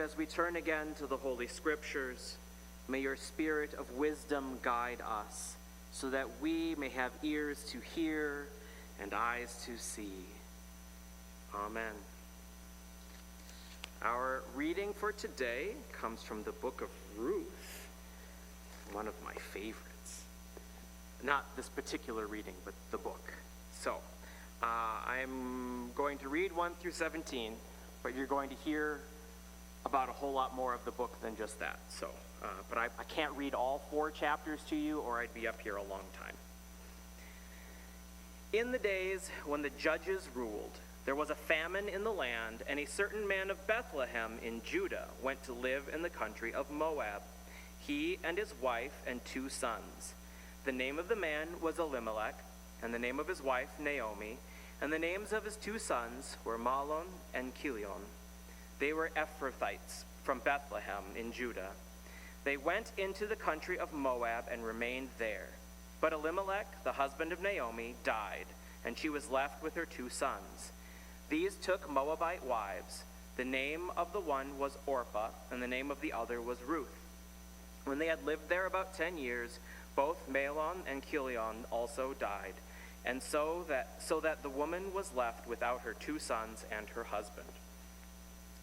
as we turn again to the Holy Scriptures, may your spirit of wisdom guide us, so that we may have ears to hear and eyes to see. Amen. Our reading for today comes from the book of Ruth, one of my favorites. Not this particular reading, but the book. So, I'm going to read 1 through 17, but you're going to hear about a whole lot more of the book than just that. So, but I can't read all 4 chapters to you, or I'd be up here a long time. In the days when the judges ruled, there was a famine in the land, and a certain man of Bethlehem in Judah went to live in the country of Moab, he and his wife and 2 sons. The name of the man was Elimelech, and the name of his wife Naomi, and the names of his 2 sons were Mahlon and Chilion. They were Ephrathites from Bethlehem in Judah. They went into the country of Moab and remained there. But Elimelech, the husband of Naomi, died, and she was left with her 2 sons. These took Moabite wives. The name of the one was Orpah, and the name of the other was Ruth. When they had lived there about 10 years, both Mahlon and Chilion also died, and so that the woman was left without her 2 sons and her husband.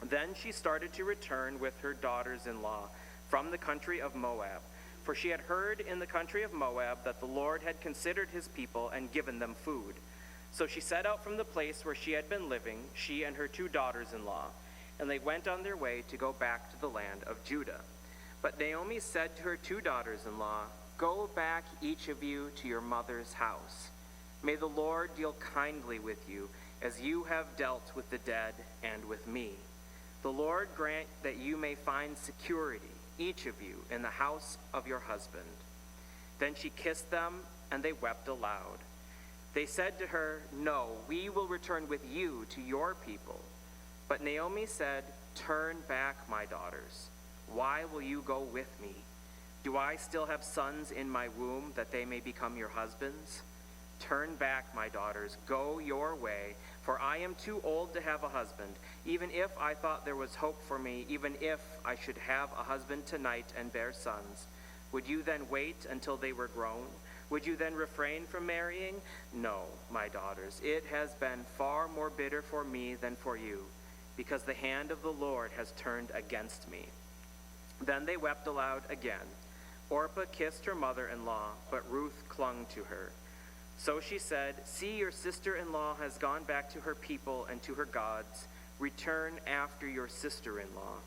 Then she started to return with her daughters-in-law from the country of Moab, for she had heard in the country of Moab that the Lord had considered his people and given them food. So she set out from the place where she had been living, she and her 2 daughters-in-law, and they went on their way to go back to the land of Judah. But Naomi said to her 2 daughters-in-law, "Go back, each of you, to your mother's house. May the Lord deal kindly with you, as you have dealt with the dead and with me. The Lord grant that you may find security, each of you, in the house of your husband." Then she kissed them, and they wept aloud. They said to her, "No, we will return with you to your people." But Naomi said, "Turn back, my daughters. Why will you go with me? Do I still have sons in my womb that they may become your husbands? Turn back, my daughters, go your way, for I am too old to have a husband. Even if I thought there was hope for me, even if I should have a husband tonight and bear sons, would you then wait until they were grown? Would you then refrain from marrying? No, my daughters, it has been far more bitter for me than for you, because the hand of the Lord has turned against me." Then they wept aloud again. Orpah kissed her mother-in-law, but Ruth clung to her. So she said, "See, your sister-in-law has gone back to her people and to her gods. Return after your sister-in-law."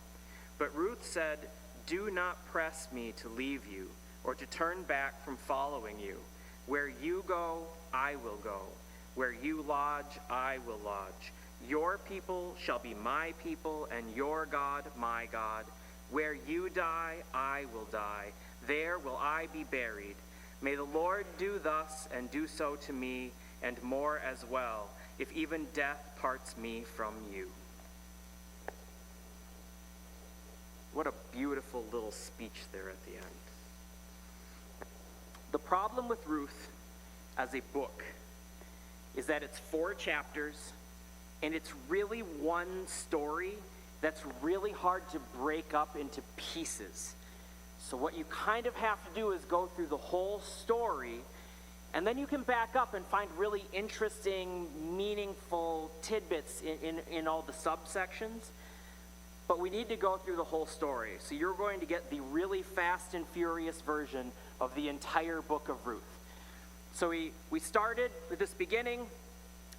But Ruth said, "Do not press me to leave you, or to turn back from following you. Where you go, I will go. Where you lodge, I will lodge. Your people shall be my people, and your God my God. Where you die, I will die. There will I be buried. May the Lord do thus and do so to me, and more as well, if even death parts me from you." What a beautiful little speech there at the end. The problem with Ruth as a book is that it's 4 chapters, and it's really one story that's really hard to break up into pieces. So what you kind of have to do is go through the whole story, and then you can back up and find really interesting, meaningful tidbits in all the subsections. But we need to go through the whole story. So you're going to get the really fast and furious version of the entire book of Ruth. So we started with this beginning.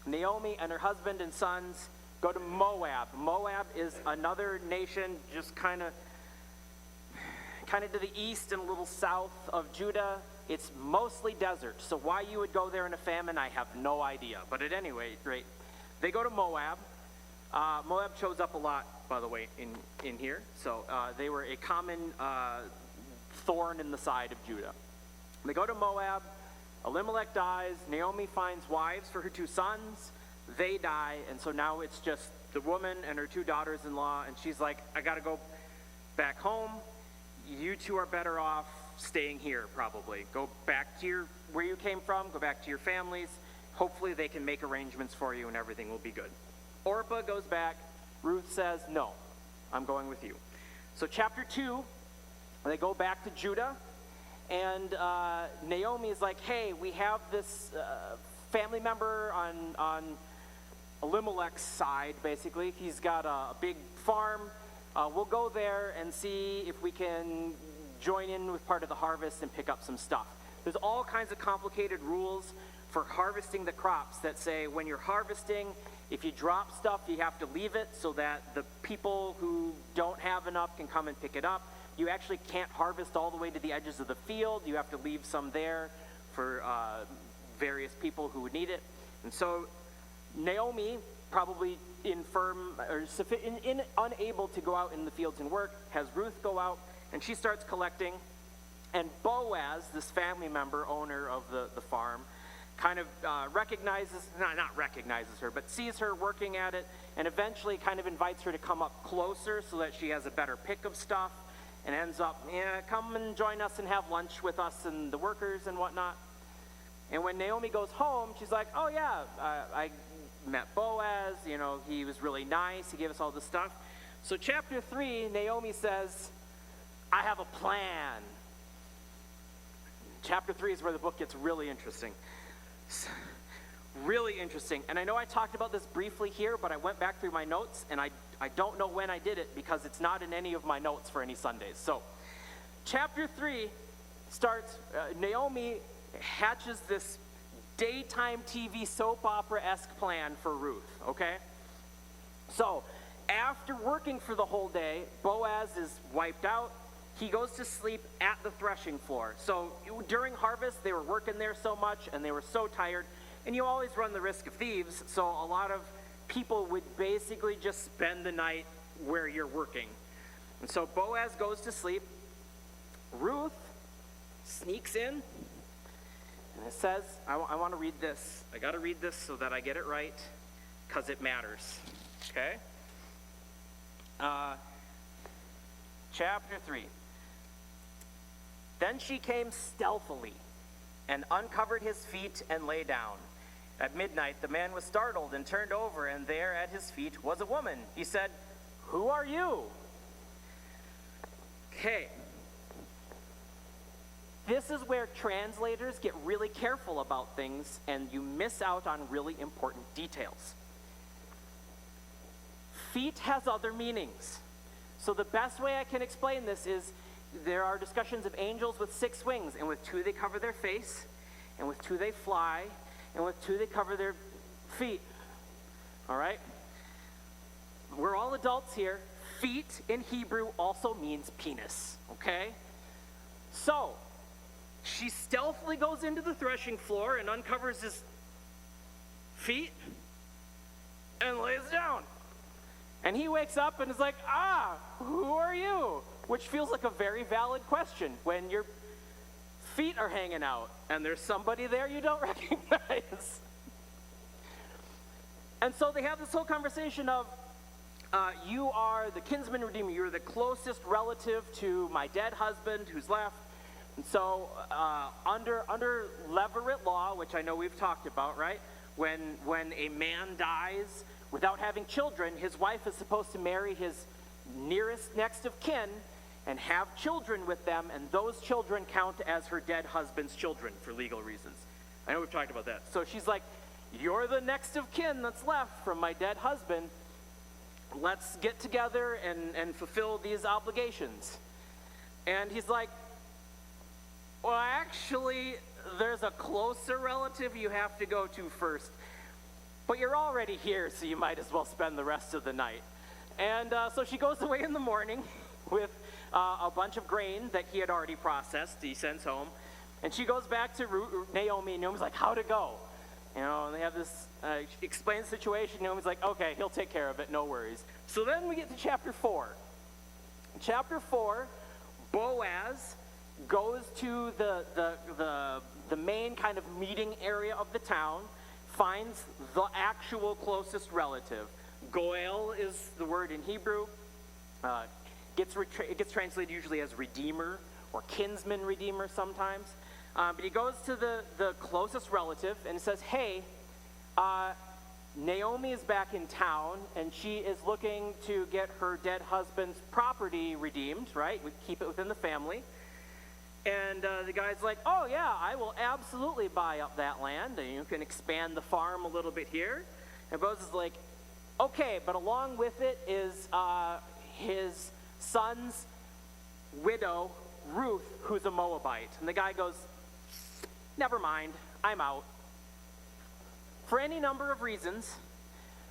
Naomi and her husband and sons go to Moab. Moab is another nation just kind of to the east and a little south of Judah. It's mostly desert. So why you would go there in a famine, I have no idea. But at any rate, they go to Moab. Moab shows up a lot, by the way, in here. So they were a common thorn in the side of Judah. They go to Moab. Elimelech dies. Naomi finds wives for her 2 sons. They die. And so now it's just the woman and her 2 daughters-in-law. And she's like, "I got to go back home. You 2 are better off staying here, probably. Go back to where you came from. Go back to your families. Hopefully they can make arrangements for you and everything will be good." Orpah goes back. Ruth says, "No, I'm going with you. So chapter 2, they go back to Judah, and Naomi is like, hey, we have this family member on Elimelech's side, basically. He's got a big farm. We'll go there and see if we can join in with part of the harvest and pick up some stuff. There's all kinds of complicated rules for harvesting the crops that say when you're harvesting, if you drop stuff, you have to leave it so that the people who don't have enough can come and pick it up. You actually can't harvest all the way to the edges of the field. You have to leave some there for various people who would need it. And so Naomi, probably infirm or unable to go out in the fields and work, has Ruth go out, and she starts collecting. And Boaz, this family member, owner of the farm, kind of not recognizes her, but sees her working at it, and eventually kind of invites her to come up closer so that she has a better pick of stuff, and ends up, come and join us and have lunch with us and the workers and whatnot. And when Naomi goes home, she's like, oh yeah, I met Boaz, he was really nice, he gave us all this stuff. So chapter 3, Naomi says, I have a plan. Chapter 3 is where the book gets really interesting. Really interesting. And I know I talked about this briefly here, but I went back through my notes, and I don't know when I did it because it's not in any of my notes for any Sundays. So chapter 3 starts, Naomi hatches this daytime TV soap opera-esque plan for Ruth, okay? So after working for the whole day, Boaz is wiped out. He goes to sleep at the threshing floor. So during harvest, they were working there so much, and they were so tired. And you always run the risk of thieves, so a lot of people would basically just spend the night where you're working. And so Boaz goes to sleep. Ruth sneaks in, and it says, I want to read this. I got to read this so that I get it right, because it matters. Okay? Chapter 3. Then she came stealthily and uncovered his feet and lay down. At midnight, the man was startled and turned over, and there at his feet was a woman. He said, who are you? Okay. This is where translators get really careful about things, and you miss out on really important details. Feet has other meanings. So the best way I can explain this is there are discussions of angels with 6 wings, and with 2 they cover their face, and with 2 they fly, and with 2 they cover their feet. All right? We're all adults here. Feet in Hebrew also means penis, okay? So, she stealthily goes into the threshing floor and uncovers his feet and lays down. And he wakes up and is like, who are you? Which feels like a very valid question when your feet are hanging out and there's somebody there you don't recognize. And so they have this whole conversation of, you are the kinsman redeemer. You're the closest relative to my dead husband who's left. And so under Levirate law, which I know we've talked about, right? When a man dies without having children, his wife is supposed to marry his nearest next of kin and have children with them, and those children count as her dead husband's children for legal reasons. I know we've talked about that. So she's like, you're the next of kin that's left from my dead husband. Let's get together and fulfill these obligations. And he's like, well, actually, there's a closer relative you have to go to first. But you're already here, so you might as well spend the rest of the night. And so she goes away in the morning with a bunch of grain that he had already processed. He sends home. And she goes back to Naomi, and Naomi's like, how'd it go? And they have this, explain the situation. Naomi's like, okay, he'll take care of it, no worries. So then we get to chapter 4. In chapter 4, Boaz goes to the main kind of meeting area of the town, finds the actual closest relative. Goel is the word in Hebrew. It gets translated usually as redeemer or kinsman redeemer sometimes. But he goes to the closest relative and says, hey, Naomi is back in town, and she is looking to get her dead husband's property redeemed, right? We keep it within the family. And the guy's like, oh yeah, I will absolutely buy up that land, and you can expand the farm a little bit here. And Boaz is like, okay, but along with it is his son's widow, Ruth, who's a Moabite. And the guy goes, never mind, I'm out. For any number of reasons,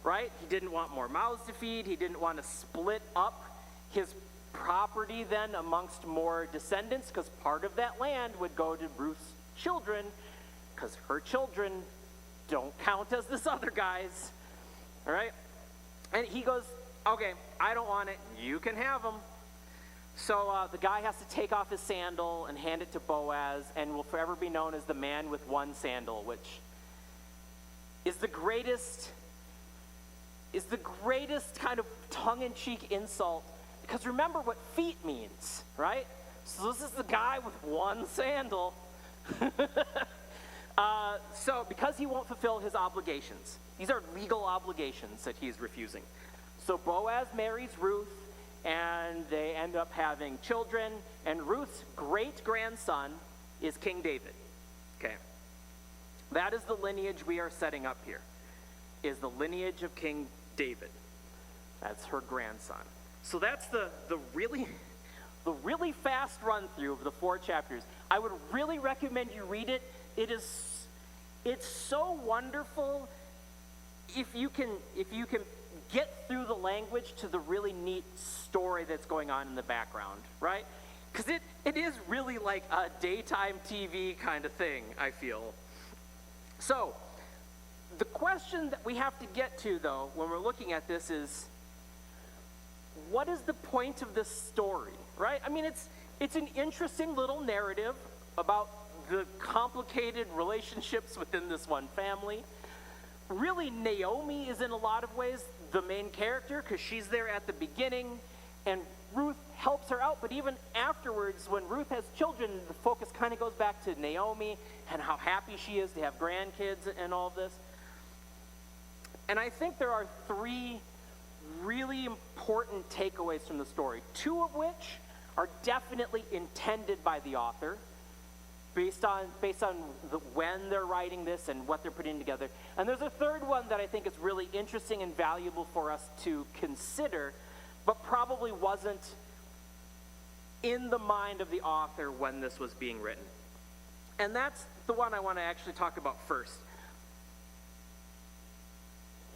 right? He didn't want more mouths to feed. He didn't want to split up his property then amongst more descendants, because part of that land would go to Ruth's children, because her children don't count as this other guy's. All right? And he goes, okay, I don't want it. You can have them. So the guy has to take off his sandal and hand it to Boaz, and will forever be known as the man with one sandal, which is the greatest kind of tongue-in-cheek insult. Because remember what feet means, right? So this is the guy with one sandal. So because he won't fulfill his obligations. These are legal obligations that he's refusing. So Boaz marries Ruth, and they end up having children. And Ruth's great-grandson is King David. Okay. That is the lineage we are setting up here, is the lineage of King David. That's her grandson. So that's the really fast run through of the 4 chapters. I would really recommend you read it. It's so wonderful if you can get through the language to the really neat story that's going on in the background, right? Because it is really like a daytime TV kind of thing, I feel. So the question that we have to get to, though, when we're looking at this is, what is the point of this story, right? I mean, it's an interesting little narrative about the complicated relationships within this one family. Really, Naomi is in a lot of ways the main character, because she's there at the beginning, and Ruth helps her out. But even afterwards, when Ruth has children, the focus kind of goes back to Naomi and how happy she is to have grandkids and all of this. And I think there are 3 really important takeaways from the story, 2 of which are definitely intended by the author, based on when they're writing this and what they're putting together. And there's a 3rd one that I think is really interesting and valuable for us to consider, but probably wasn't in the mind of the author when this was being written. And that's the one I want to actually talk about first.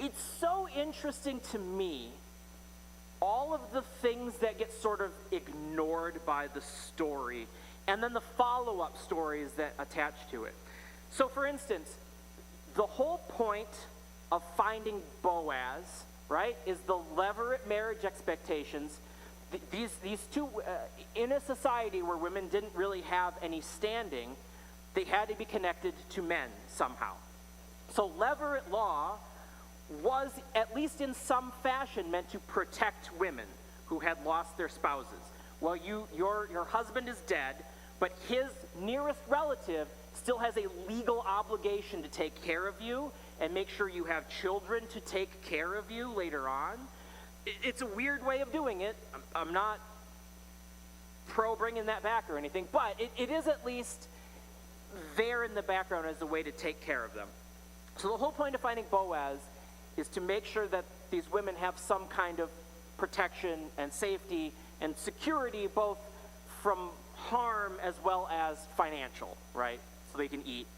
It's so interesting to me, all of the things that get sort of ignored by the story, and then the follow-up stories that attach to it. So for instance, the whole point of finding Boaz, right, is the levirate marriage expectations. These 2, in a society where women didn't really have any standing, they had to be connected to men somehow. So levirate law was, at least in some fashion, meant to protect women who had lost their spouses. Well, your husband is dead, but his nearest relative still has a legal obligation to take care of you and make sure you have children to take care of you later on. It's a weird way of doing it. I'm not pro bringing that back or anything, but it is at least there in the background as a way to take care of them. So the whole point of finding Boaz is to make sure that these women have some kind of protection and safety and security, both from harm as well as financial, right? So they can eat.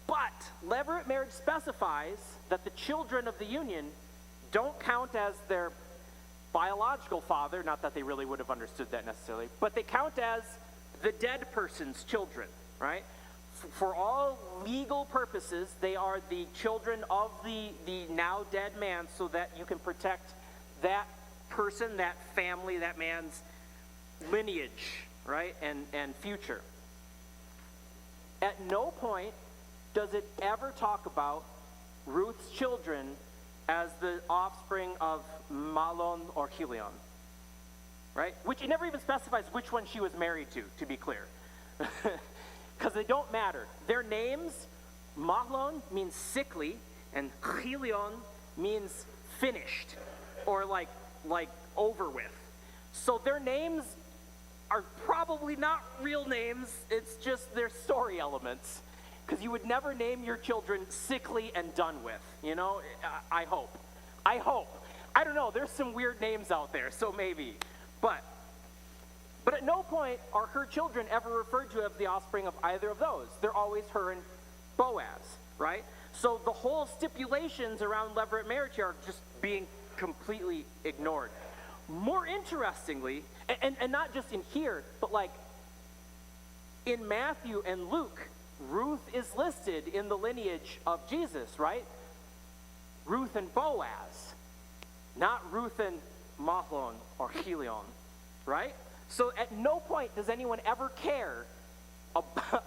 But levirate marriage specifies that the children of the union don't count as their biological father, not that they really would have understood that necessarily, but they count as the dead person's children, right? For all legal purposes, they are the children of the now dead man, so that you can protect that person, that family, that man's lineage, right, and future. At no point does it ever talk about Ruth's children as the offspring of Mahlon or Chilion, right? Which it never even specifies which one she was married to be clear. Because they don't matter. Their names, Mahlon means sickly, and Chilion means finished, or like over with. So their names are probably not real names, it's just their story elements. Because you would never name your children sickly and done with, you know? I hope. I don't know, there's some weird names out there, so maybe. But at no point are her children ever referred to as the offspring of either of those. They're always her and Boaz, right? So the whole stipulations around levirate marriage here are just being completely ignored. More interestingly, and not just in here, but like in Matthew and Luke, Ruth is listed in the lineage of Jesus, right? Ruth and Boaz, not Ruth and Mahlon or Chilion, right? So at no point does anyone ever care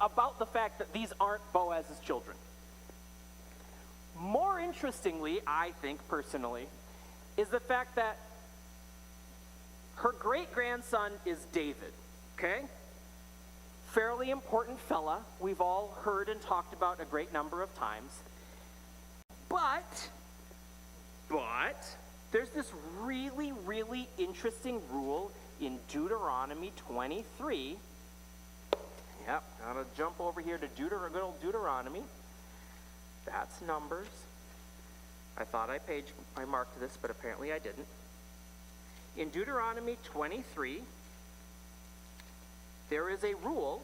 about the fact that these aren't Boaz's children. More interestingly, I think personally, is the fact that her great-grandson is David, okay? Fairly important fella. We've all heard and talked about a great number of times. But there's this really, really interesting rule in Deuteronomy 23. Yep, gotta jump over here to good old Deuteronomy. That's Numbers. I thought I marked this, but apparently I didn't. In Deuteronomy 23, there is a rule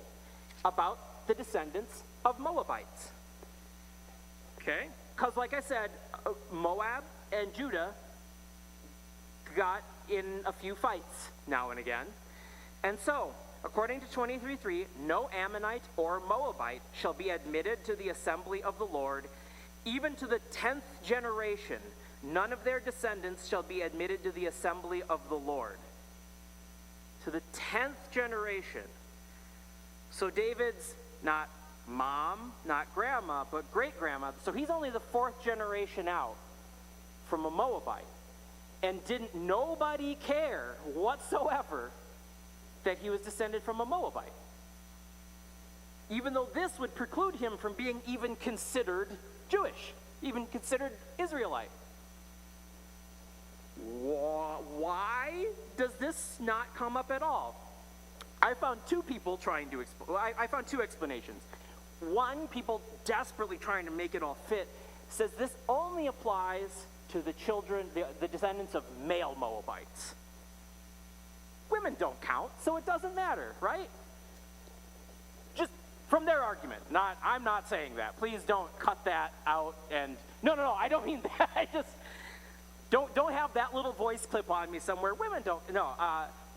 about the descendants of Moabites. Okay? Because like I said, Moab and Judah got in a few fights now and again. And so, according to 23:3, no Ammonite or Moabite shall be admitted to the assembly of the Lord, even to the 10th generation. None of their descendants shall be admitted to the assembly of the Lord. To the 10th generation. So David's not mom, not grandma, but great-grandma. So he's only the 4th generation out from a Moabite. And didn't nobody care whatsoever that he was descended from a Moabite. Even though this would preclude him from being even considered Jewish, even considered Israelite. Why does this not come up at all? I found two explanations. One, people desperately trying to make it all fit, says this only applies to the children, the descendants of male Moabites. Women don't count, so it doesn't matter, right? Just from their argument. I'm not saying that. Please don't cut that out and no, I don't mean that. I just don't have that little voice clip on me somewhere. Women don't,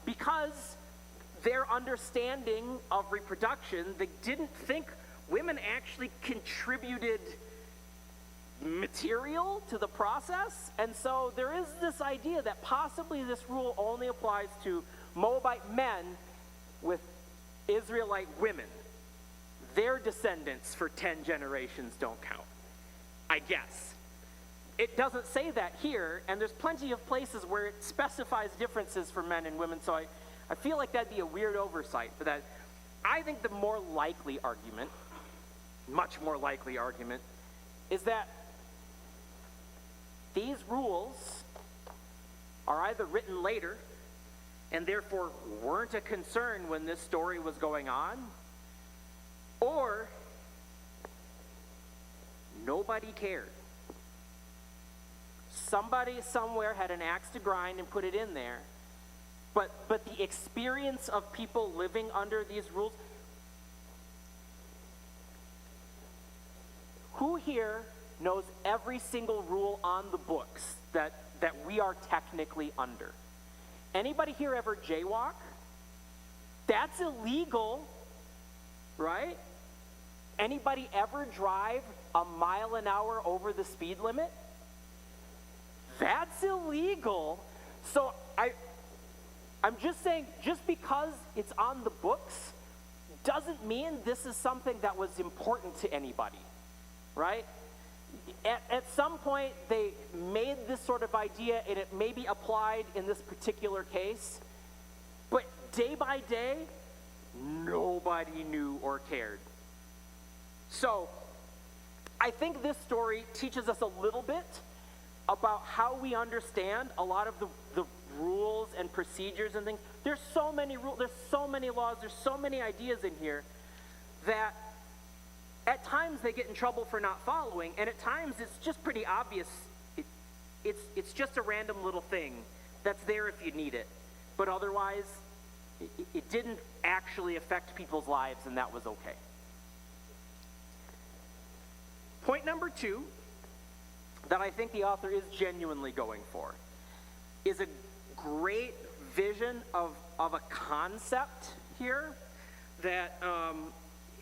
because their understanding of reproduction, they didn't think women actually contributed material to the process. And so there is this idea that possibly this rule only applies to Moabite men with Israelite women. Their descendants for 10 generations don't count, I guess. It doesn't say that here, and there's plenty of places where it specifies differences for men and women, so I feel like that'd be a weird oversight. But that, I think the more likely argument, much more likely argument, is that these rules are either written later and therefore weren't a concern when this story was going on, or nobody cared. Somebody somewhere had an axe to grind and put it in there, but the experience of people living under these rules. Who here knows every single rule on the books that we are technically under? Anybody here ever jaywalk? That's illegal, right? Anybody ever drive a mile an hour over the speed limit? That's illegal. So I'm just saying, just because it's on the books doesn't mean this is something that was important to anybody, right? At some point, they made this sort of idea, and it may be applied in this particular case, but day by day, nobody knew or cared. So, I think this story teaches us a little bit about how we understand a lot of the rules and procedures and things. There's so many rules, there's so many laws, there's so many ideas in here that at times they get in trouble for not following, and at times it's just pretty obvious. It's just a random little thing that's there if you need it. But otherwise, it didn't actually affect people's lives, and that was okay. Point number 2 that I think the author is genuinely going for is a great vision of a concept here that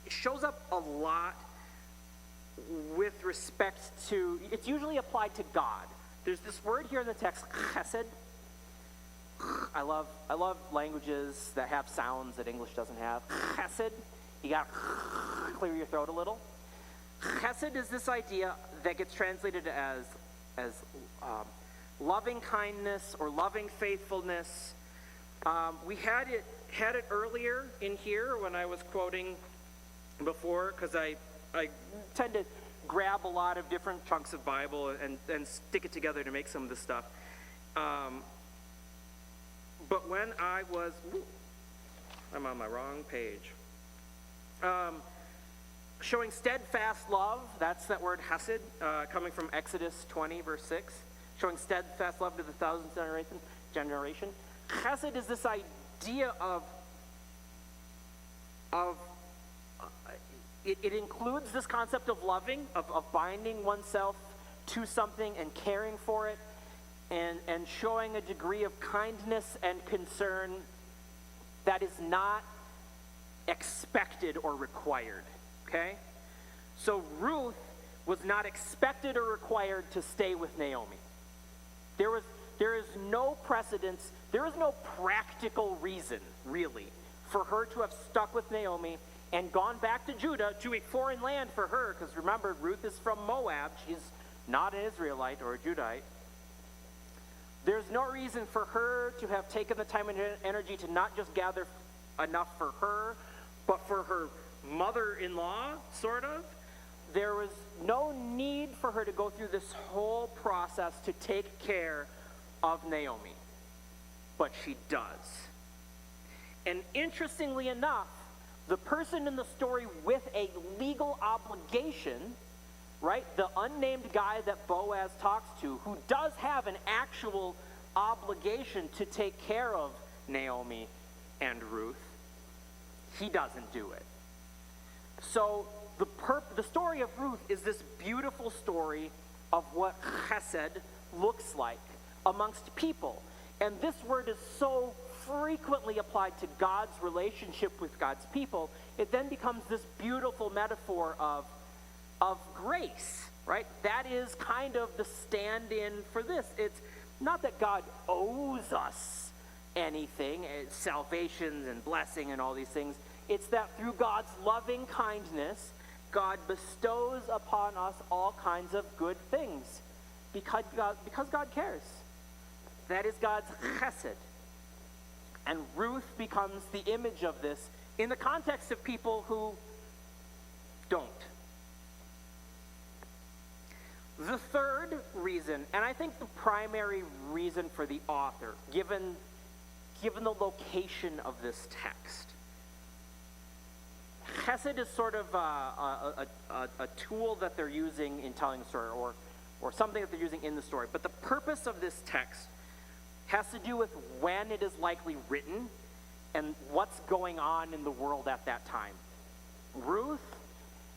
shows up a lot with respect to, it's usually applied to God. There's this word here in the text, chesed. I love languages that have sounds that English doesn't have. Chesed, you got to clear your throat a little. Chesed is this idea that gets translated as loving kindness or loving faithfulness. We had it earlier in here when I was quoting before, because I tend to grab a lot of different chunks of Bible and stick it together to make some of this stuff. But when I was, I'm on my wrong page. Showing steadfast love, that's that word hesed, coming from Exodus 20, verse 6. Showing steadfast love to the thousandth generation. Chesed is this idea of it includes this concept of loving, of binding oneself to something and caring for it, and showing a degree of kindness and concern that is not expected or required. Okay? So Ruth was not expected or required to stay with Naomi. There is no precedence, there is no practical reason, really, for her to have stuck with Naomi and gone back to Judah, to a foreign land for her, because remember, Ruth is from Moab. She's not an Israelite or a Judite. There's no reason for her to have taken the time and energy to not just gather enough for her, but for her mother-in-law, sort of. There was no need for her to go through this whole process to take care of Naomi. But she does. And interestingly enough, the person in the story with a legal obligation, right, the unnamed guy that Boaz talks to, who does have an actual obligation to take care of Naomi and Ruth, he doesn't do it. So the story of Ruth is this beautiful story of what chesed looks like amongst people. And this word is so frequently applied to God's relationship with God's people, it then becomes this beautiful metaphor of grace, right? That is kind of the stand-in for this. It's not that God owes us anything, salvation and blessing and all these things. It's that through God's loving kindness, God bestows upon us all kinds of good things because God cares. That is God's chesed. And Ruth becomes the image of this in the context of people who don't. The third reason, and I think the primary reason for the author, given the location of this text, chesed is sort of a tool that they're using in telling the story, or something that they're using in the story. But the purpose of this text has to do with when it is likely written and what's going on in the world at that time. Ruth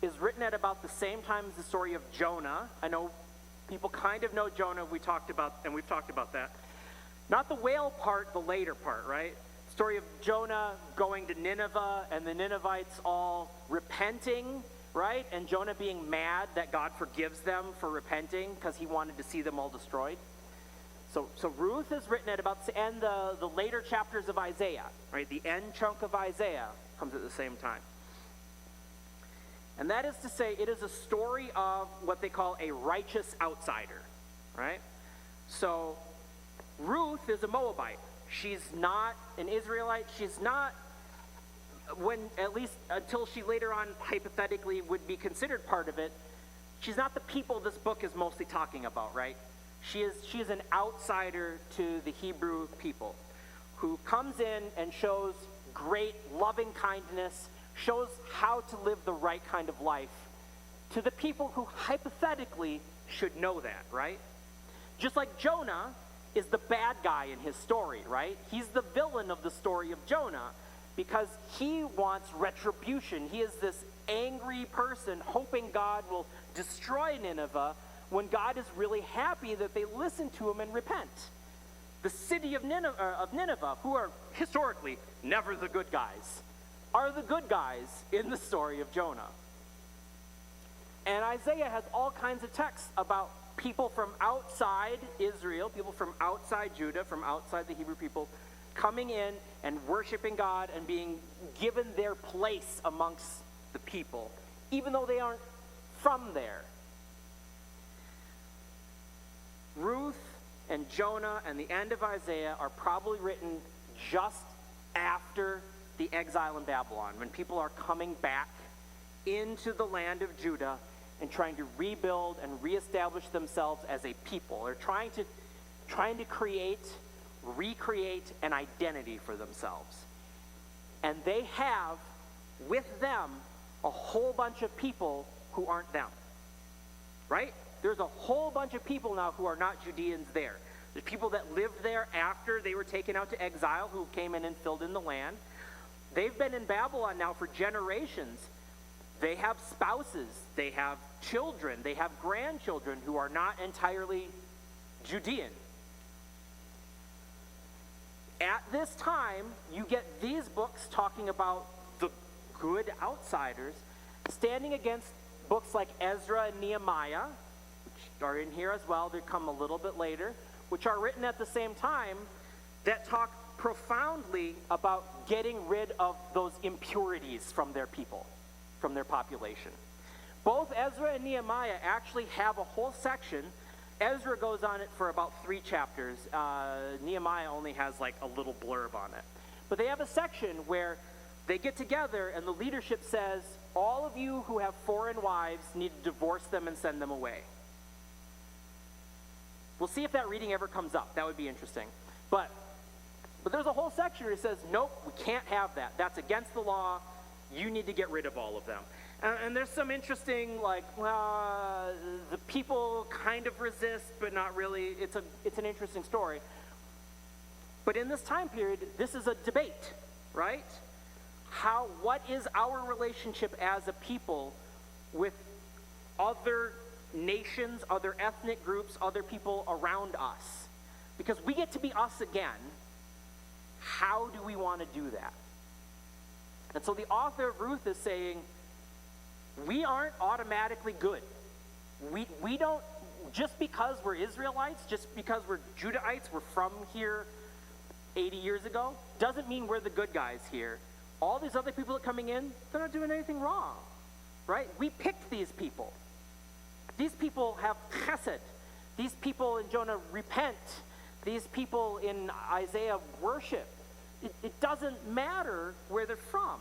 is written at about the same time as the story of Jonah. I know people kind of know Jonah. We've talked about that. Not the whale part, the later part, right? Story of Jonah going to Nineveh and the Ninevites all repenting, right? And Jonah being mad that God forgives them for repenting because he wanted to see them all destroyed. So Ruth is written at about the end the later chapters of Isaiah, right? The end chunk of Isaiah comes at the same time. And that is to say, it is a story of what they call a righteous outsider, right? So Ruth is a Moabite. She's not an Israelite. She's not, at least until she later on hypothetically would be considered part of it, she's not the people this book is mostly talking about, right? She is an outsider to the Hebrew people who comes in and shows great loving kindness, shows how to live the right kind of life to the people who hypothetically should know that, right? Just like Jonah is the bad guy in his story, right? He's the villain of the story of Jonah because he wants retribution. He is this angry person hoping God will destroy Nineveh when God is really happy that they listen to him and repent. The city of Nineveh, who are historically never the good guys, are the good guys in the story of Jonah. And Isaiah has all kinds of texts about people from outside Israel, people from outside Judah, from outside the Hebrew people, coming in and worshiping God and being given their place amongst the people, even though they aren't from there. Ruth and Jonah and the end of Isaiah are probably written just after the exile in Babylon, when people are coming back into the land of Judah and trying to rebuild and reestablish themselves as a people. They're trying to recreate an identity for themselves. And they have with them a whole bunch of people who aren't them. Right? There's a whole bunch of people now who are not Judeans there. There's people that lived there after they were taken out to exile who came in and filled in the land. They've been in Babylon now for generations. They have spouses, they have children, they have grandchildren who are not entirely Judean. At this time, you get these books talking about the good outsiders standing against books like Ezra and Nehemiah, which are in here as well. They come a little bit later, which are written at the same time, that talk profoundly about getting rid of those impurities from their people, from their population. Both Ezra and Nehemiah actually have a whole section. Ezra goes on it for about 3 chapters. Nehemiah only has like a little blurb on it. But they have a section where they get together and the leadership says, all of you who have foreign wives need to divorce them and send them away. We'll see if that reading ever comes up. That would be interesting. But there's a whole section where it says, nope, we can't have that. That's against the law. You need to get rid of all of them. And there's some interesting, the people kind of resist, but not really. It's an interesting story. But in this time period, this is a debate, right? What is our relationship as a people with other nations, other ethnic groups, other people around us? Because we get to be us again. How do we want to do that? And so the author of Ruth is saying, we aren't automatically good. We don't, just because we're Israelites, just because we're Judahites, we're from here 80 years ago, doesn't mean we're the good guys here. All these other people that are coming in, they're not doing anything wrong, right? We picked these people. These people have chesed. These people in Jonah repent. These people in Isaiah worship. It doesn't matter where they're from.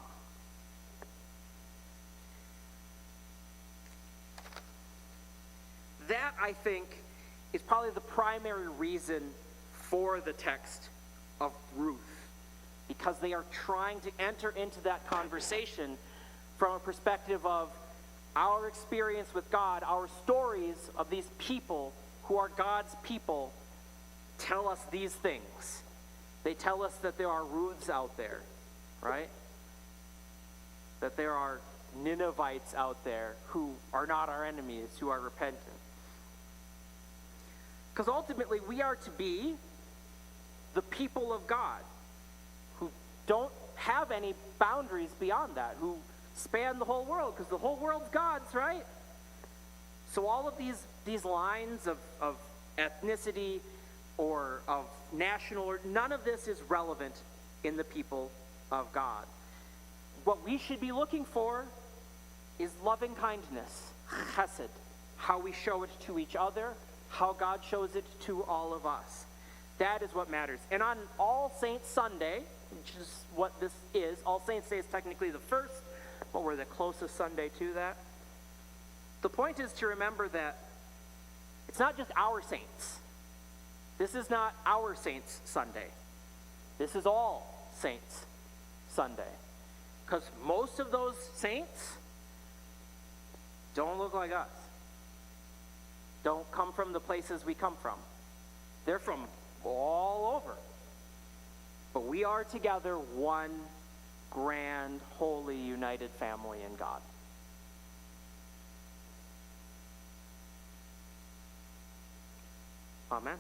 That, I think, is probably the primary reason for the text of Ruth, because they are trying to enter into that conversation from a perspective of our experience with God, our stories of these people who are God's people tell us these things. They tell us that there are Ruths out there, right? That there are Ninevites out there who are not our enemies, who are repentant. Because ultimately we are to be the people of God who don't have any boundaries beyond that, who span the whole world, because the whole world's God's, right? So all of these lines of ethnicity or of national, none of this is relevant in the people of God. What we should be looking for is loving kindness, chesed, how we show it to each other, how God shows it to all of us. That is what matters. And on All Saints Sunday, which is what this is, All Saints Day is technically the first, but we're the closest Sunday to that. The point is to remember that it's not just our saints. This is not our Saints Sunday. This is all Saints Sunday. Because most of those saints don't look like us. Don't come from the places we come from. They're from all over. But we are together one grand, holy, united family in God. Amen.